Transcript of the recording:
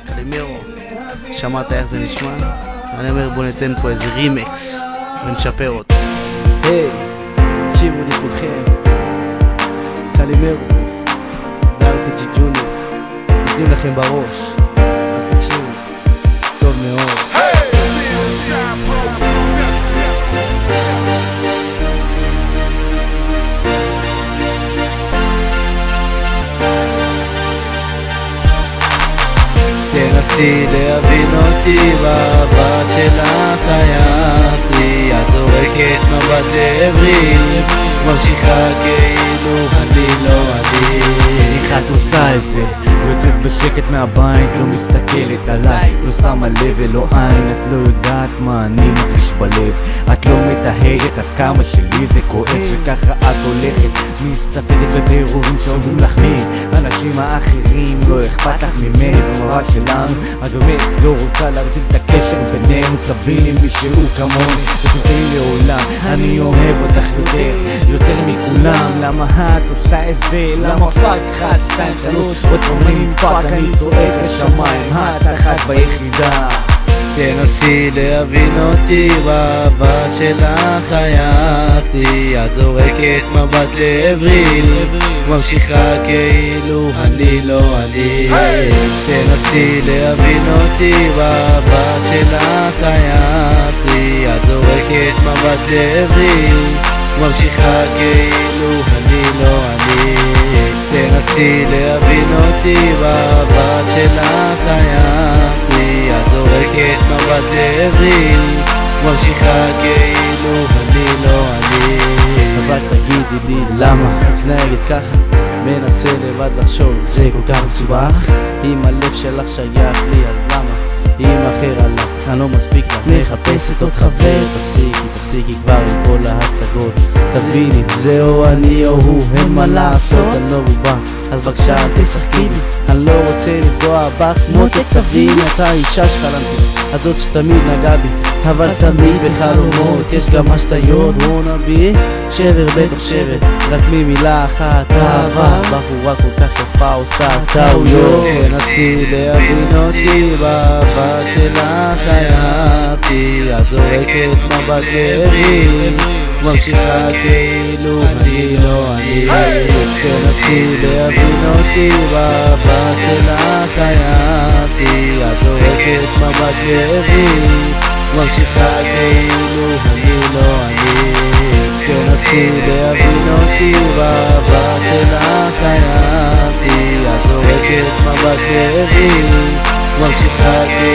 קלימרו, שמעת איך זה נשמע? אני אומר בוא ניתן פה איזה רימקס ונשפר אותו. היי, תקשיבו לי כולכם, קלימרו וארפג'י ג'וניור נותנים לכם בראש, אז תקשיבו טוב מאוד. תנסי להבין אותי באהבה שלך חייבתי, את זורקת מבט לעברי, ממשיכה כאילו אני לא אני. איך את עושה את זה? יוצאת בשקט מהבית, לא מסתכלת עליי, לא שמה לב ולא עין, את לא יודעת מה אני מרגיש בלב, את לא מטהרת עד כמה שלי זה כואב, שככה את הולכת מסתתרת בבירורים שאומרים לך מי האנשים האחרים, לא אכפת לך ממני במראה שלנו, את באמת לא רוצה להרציל את הקשר בינינו, תביני מישהו כמוני ותביני לעולם, אני אוהב אותך יותר מכולם, למה את עושה את זה? למה פאק 1, 2, 3 עוד פעמים פאק אני צועק לשמיים, את אחת ביחידה. תנסי להבין אותי באהבה שלך חייבתי, את זורקת מבט לעברי, ממשיכה כאילו אני לא אני. תנסי להבין אותי באהבה שלך חייבתי, את זורקת מבט לעברי, ממשיכה כאילו אני לא אני. תנסי להבין אותי באהבה שלך חייבתי, את זורקת מבט לעברי, ממשיכה כאילו אני לא אני. אבל תגידי לי למה את מתנהגת ככה, מנסה לבד לחשוב זה כל כך מסובך, אם הלב שלך שייך לי אז למה אם אחר עליך אני לא מספיק לך, מחפשת עוד חבר. תפסיקי כבר עם כל ההצגות, תביני זהו אני או הוא, אין מה לעשות, אני לא רובה אז בבקשה תשחקי לי, אני לא רוצה לפגוע בך מותק, תביני את האישה שחלמתי, הזאת שתמיד נגעה בי אבל תמיד בחלומות, יש גם אשליות וונאבי, שבר בתוך שבר, רק ממילה אחת אהבה, בחורה כל כך יפה עושה טעויות. תנסי להבין אותי באהבה שלך חייבתי, את זורקת מבט לעברי, ממשיכה כאילו אני לא אני. תנסי להבין אותי באהבה שלך חייבתי, את זורקת מבט לעברי, ממשיכה כאילו אני לא אני. תנסי להבין אותי באהבה שלך חייבתי, את זורקת מבט לעברי, ממשיכה כאילו